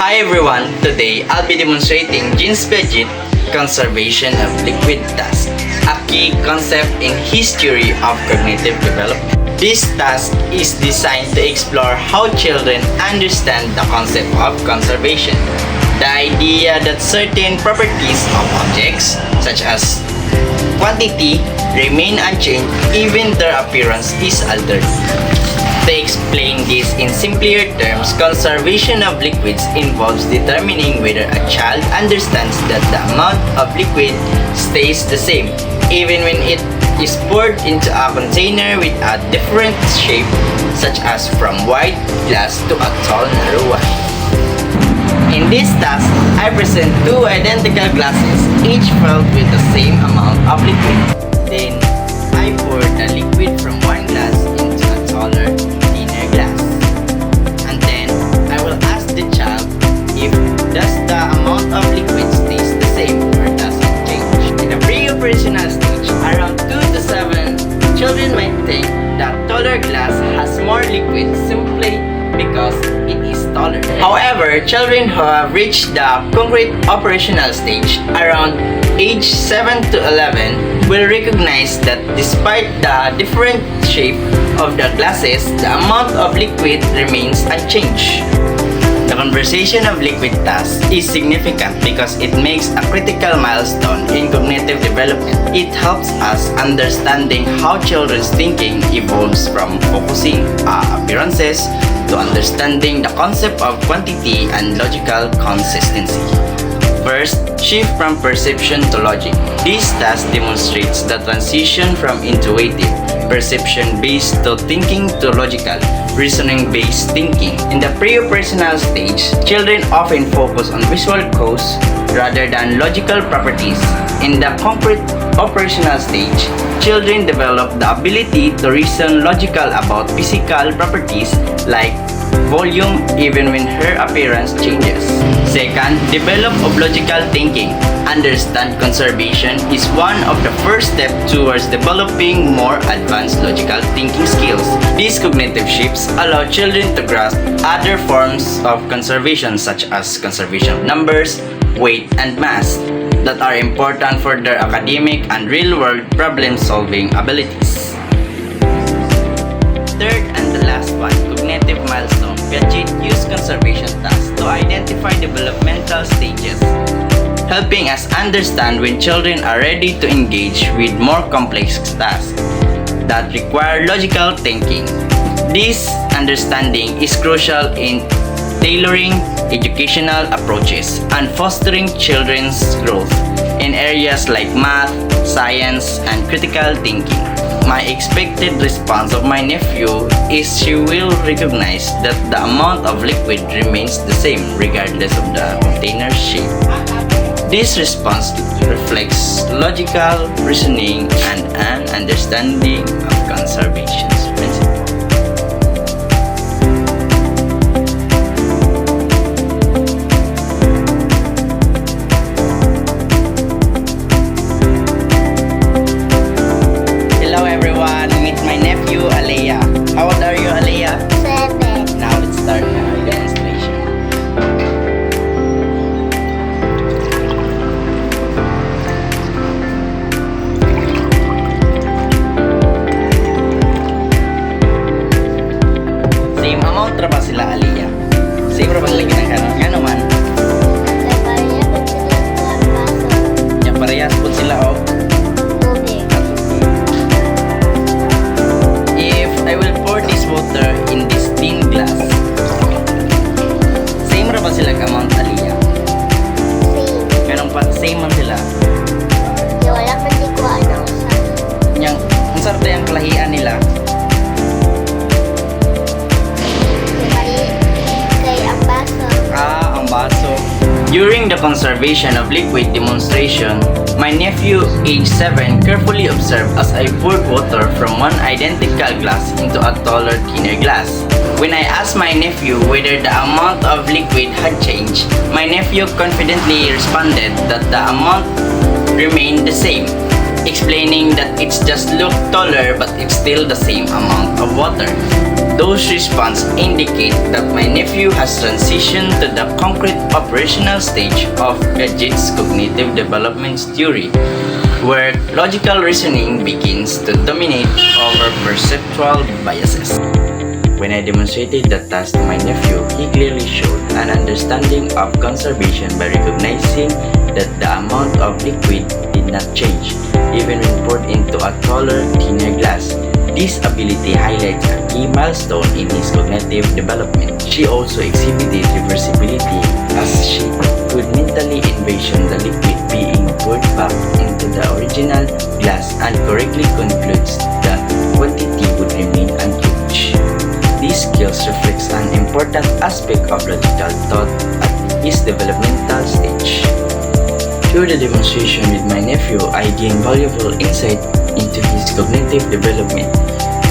Hi everyone! Today, I'll be demonstrating Jeans Piaget conservation of liquid dust, a key concept in history of cognitive development. This task is designed to explore how children understand the concept of conservation. The idea that certain properties of objects, such as quantity, remain unchanged even their appearance is altered. To explain this in simpler terms, conservation of liquids involves determining whether a child understands that the amount of liquid stays the same, even when it is poured into a container with a different shape, such as from wide glass to a tall narrow one. In this task, I present two identical glasses, each filled with the same amount of liquid. Then, I pour the liquid from one glass into a taller, thinner glass. And then, I will ask the child if does the amount of liquid stays the same or does it change. In the pre-operational stage, around 2 to 7, children might think that taller glass has more liquid simply because it is taller. However, children who have reached the concrete operational stage around age 7 to 11 will recognize that despite the different shape of the glasses, the amount of liquid remains unchanged. The conversation of liquid task is significant because it makes a critical milestone in cognitive development. It helps us understanding how children's thinking evolves from focusing on appearances to understanding the concept of quantity and logical consistency. First, shift from perception to logic. This task demonstrates the transition from intuitive, perception-based to thinking to logical, reasoning-based thinking. In the pre-operational stage, children often focus on visual cause rather than logical properties. In the concrete operational stage, children develop the ability to reason logical about physical properties like volume even when her appearance changes. Second, develop of logical thinking. Understand conservation is one of the first steps towards developing more advanced logical thinking skills. These cognitive shifts allow children to grasp other forms of conservation such as conservation of numbers, weight, and mass that are important for their academic and real-world problem-solving abilities. Third and the last one, cognitive milestone. Piaget used conservation tasks to identify developmental stages, helping us understand when children are ready to engage with more complex tasks that require logical thinking. This understanding is crucial in tailoring educational approaches and fostering children's growth in areas like math, science, and critical thinking. My expected response of my nephew is she will recognize that the amount of liquid remains the same regardless of the container shape. This response reflects logical reasoning and an understanding of conservation's principle. Hello everyone, meet my nephew Alea. How old are you, Alea? 7. Now let's start our demonstration. Same amount ra ba sila, Alea? Same ra ba sila ginagano? Nga naman, yung parehas po sila o if I will pour this water in this thin glass, same ra ba sila ka amount, Alea? Ganun pa, same man sila. Yang, ang sarta yung kalahian nila. Ang baso. During the conservation of liquid demonstration, my nephew, age 7, carefully observed as I poured water from one identical glass into a taller, thinner glass. When I asked my nephew whether the amount of liquid had changed, my nephew confidently responded that the amount remained the same, explaining that it's just look taller but it's still the same amount of water. Those responses indicate that my nephew has transitioned to the concrete operational stage of Paget's cognitive development theory, where logical reasoning begins to dominate over perceptual biases. When I demonstrated the task to my nephew, he clearly showed an understanding of conservation by recognizing that the amount of liquid did not change, even when poured into a taller, thinner glass. This ability highlights a key milestone in his cognitive development. She also exhibited reversibility as she could mentally envision the liquid being poured back into the original glass and correctly concludes the quantity would remain unchanged. These skills reflects an important aspect of logical thought at his developmental stage. Through the demonstration with my nephew, I gained valuable insight into his cognitive development.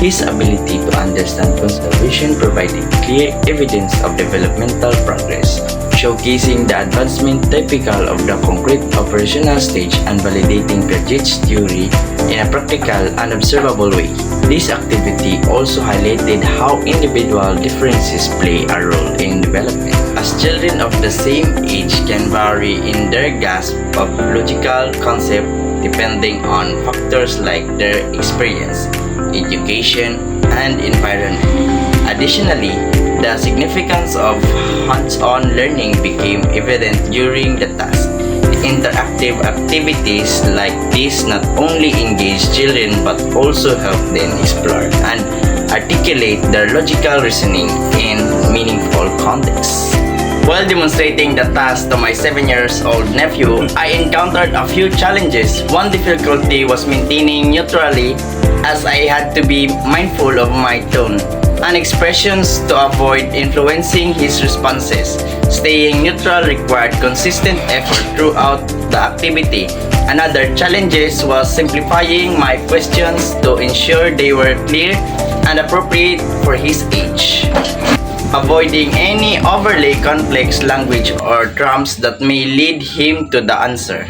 His ability to understand conservation provided clear evidence of developmental progress, showcasing the advancement typical of the concrete operational stage and validating Paget's theory in a practical and observable way. This activity also highlighted how individual differences play a role in development, as children of the same age can vary in their grasp of logical concepts depending on factors like their experience, education, and environment. Additionally, the significance of hands-on learning became evident during the task. Interactive activities like this not only engage children but also help them explore and articulate their logical reasoning in meaningful contexts. While demonstrating the task to my 7-year-old nephew, I encountered a few challenges. One difficulty was maintaining neutrality, as I had to be mindful of my tone and expressions to avoid influencing his responses. Staying neutral required consistent effort throughout the activity. Another challenge was simplifying my questions to ensure they were clear and appropriate for his age, avoiding any overly complex language or terms that may lead him to the answer.